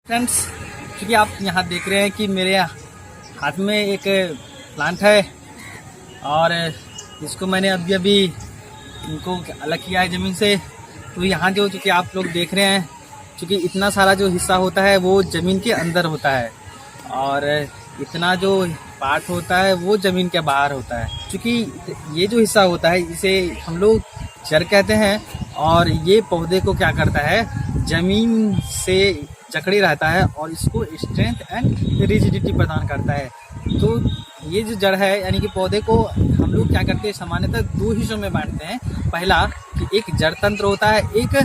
Friends, क्योंकि आप यहाँ देख रहे हैं कि मेरे हाथ में एक प्लांट है और इसको मैंने अभी अभी इनको अलग किया है ज़मीन से। तो यहाँ जो चूँकि आप लोग देख रहे हैं, चूँकि इतना सारा जो हिस्सा होता है वो ज़मीन के अंदर होता है और इतना जो पार्ट होता है वो ज़मीन के बाहर होता है। क्योंकि ये जो हिस्सा होता है इसे हम लोग जड़ कहते हैं और ये पौधे को क्या करता है, ज़मीन से जकड़ी रहता है और इसको स्ट्रेंथ एंड रिजिडिटी प्रदान करता है। तो ये जो जड़ है यानी कि पौधे को हम लोग क्या करते हैं, सामान्यतः दो हिस्सों में बांटते हैं। पहला कि एक जड़ तंत्र होता है, एक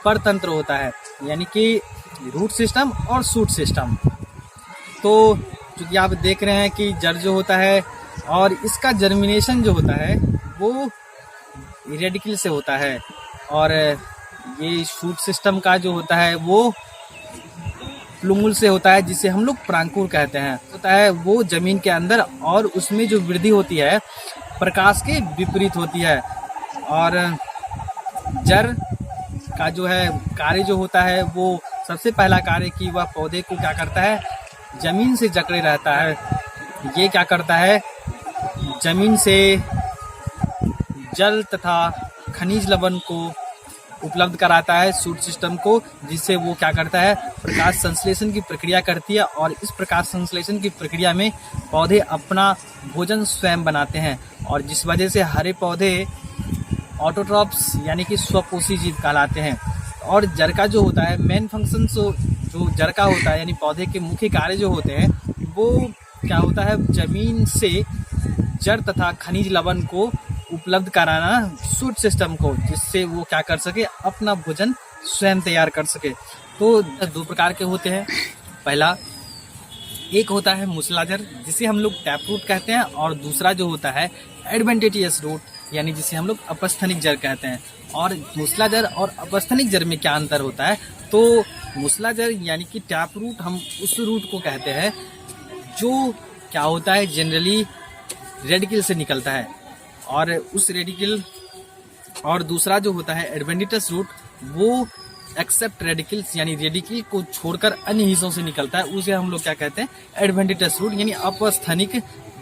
पर तंत्र होता है, यानी कि रूट सिस्टम और शूट सिस्टम। तो क्योंकि आप देख रहे हैं कि जड़ जो होता है और इसका जर्मिनेशन जो होता है वो रेडिकल से होता है और ये शूट सिस्टम का जो होता है वो प्लूमुल से होता है, जिसे हम लोग प्रांकुर कहते हैं। होता है वो जमीन के अंदर और उसमें जो वृद्धि होती है प्रकाश के विपरीत होती है। और जड़ का जो है कार्य जो होता है वो सबसे पहला कार्य कि वह पौधे को क्या करता है, जमीन से जकड़े रहता है। ये क्या करता है, जमीन से जल तथा खनिज लवण को उपलब्ध कराता है शूट सिस्टम को, जिससे वो क्या करता है, प्रकाश संश्लेषण की प्रक्रिया करती है और इस प्रकाश संश्लेषण की प्रक्रिया में पौधे अपना भोजन स्वयं बनाते हैं और जिस वजह से हरे पौधे ऑटोट्रॉप्स यानी कि स्वपोषी जीव कहलाते हैं। और जड़ का जो होता है मेन फंक्शन जो जड़ का होता है यानी पौधे के मुख्य कार्य जो होते हैं वो क्या होता है, जमीन से जड़ तथा खनिज लवण को उपलब्ध कराना शूट सिस्टम को, जिससे वो क्या कर सके, अपना भोजन स्वयं तैयार कर सके। तो दो प्रकार के होते हैं। पहला एक होता है मूसलाधार, जिसे हम लोग टैप रूट कहते हैं, और दूसरा जो होता है एडवेंटिशियस रूट यानी जिसे हम लोग अपस्थनिक जड़ कहते हैं। और मूसलाधार और अपस्थनिक जड़ में क्या अंतर होता है, तो मूसलाधार यानी कि टैप रूट हम उस रूट को कहते हैं जो क्या होता है, जनरली रेडिकल से निकलता है और उस रेडिकल, और दूसरा जो होता है एडवेंटिटस रूट, वो एक्सेप्ट रेडिकल्स यानी रेडिकल को छोड़कर अन्य हिस्सों से निकलता है। उसे हम लोग क्या कहते हैं, एडवेंटिटस रूट यानी अपस्थनिक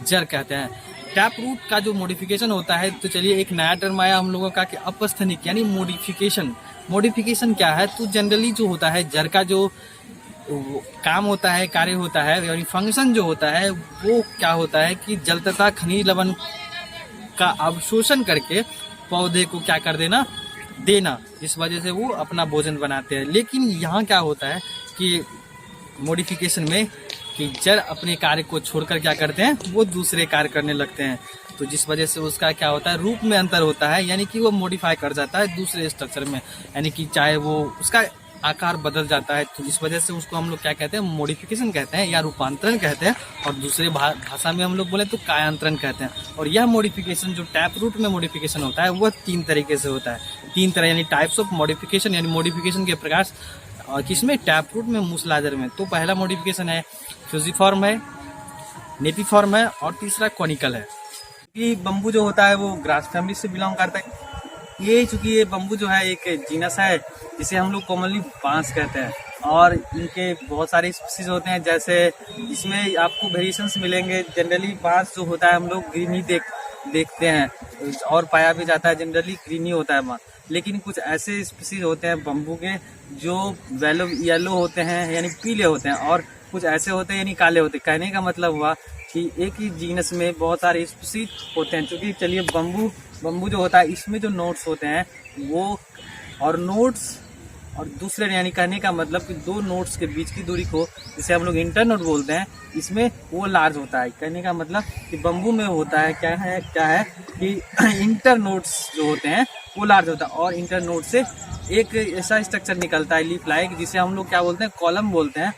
जड़ कहते हैं। टैप रूट का जो मॉडिफिकेशन होता है, तो चलिए एक नया टर्म आया हम लोगों का कि अपस्थनिक यानी मॉडिफिकेशन। मॉडिफिकेशन क्या है, तो जनरली जो होता है जड़ का जो काम होता है, कार्य होता है यानी फंक्शन जो होता है वो क्या होता है कि जल तथा खनिज लवण का अवशोषण करके पौधे को क्या कर देना, जिस वजह से वो अपना भोजन बनाते हैं। लेकिन यहाँ क्या होता है कि मॉडिफिकेशन में कि जड़ अपने कार्य को छोड़कर क्या करते हैं, वो दूसरे कार्य करने लगते हैं। तो जिस वजह से उसका क्या होता है, रूप में अंतर होता है, यानी कि वो मॉडिफाई कर जाता है दूसरे स्ट्रक्चर में, यानी कि चाहे वो उसका आकार बदल जाता है। तो इस वजह से उसको हम लोग क्या कहते हैं, मॉडिफिकेशन कहते हैं या रूपांतरण कहते हैं, और दूसरे भाषा में हम लोग बोले तो कायांतरण कहते हैं। और यह मॉडिफिकेशन जो टैप रूट में मॉडिफिकेशन होता है वह तीन तरीके से होता है। तीन तरह यानी टाइप्स ऑफ मॉडिफिकेशन, यानी मॉडिफिकेशन के प्रकार किसमें, टैप रूट में, मूसलाधार में। तो पहला मॉडिफिकेशन है फ्यूजिफॉर्म है, नेपिफॉर्म है और तीसरा कॉनिकल है। ये बम्बू जो होता है वो ग्रास फैमिली से बिलोंग करता है। ये चूंकि ये बम्बू जो है एक जीनस है जिसे हम लोग कॉमनली बांस कहते हैं, और इनके बहुत सारे स्पीसीज होते हैं। जैसे इसमें आपको वेरिएशंस मिलेंगे। जनरली बांस जो होता है हम लोग ग्रीनी देखते हैं और पाया भी जाता है, जनरली ग्रीनी होता है बांस। लेकिन कुछ ऐसे स्पीसीज होते हैं बम्बू के जो येलो होते हैं यानी पीले होते हैं, और कुछ ऐसे होते हैं यानी काले होते हैं। कहने का मतलब हुआ कि एक ही जीनस में बहुत सारे स्पीसीज होते हैं। क्योंकि चलिए बम्बू जो होता है इसमें जो नोट्स होते हैं वो, और नोट्स और दूसरे यानी कहने का मतलब कि दो नोट्स के बीच की दूरी को जिसे हम लोग इंटरनोड बोलते हैं, इसमें वो लार्ज होता है। कहने का मतलब कि बम्बू में होता है क्या है कि इंटरनोड्स जो होते हैं वो लार्ज होता है, और इंटरनोड से एक ऐसा स्ट्रक्चर निकलता है लीफ लाइक, जिसे हम लोग क्या बोलते हैं, कॉलम बोलते हैं।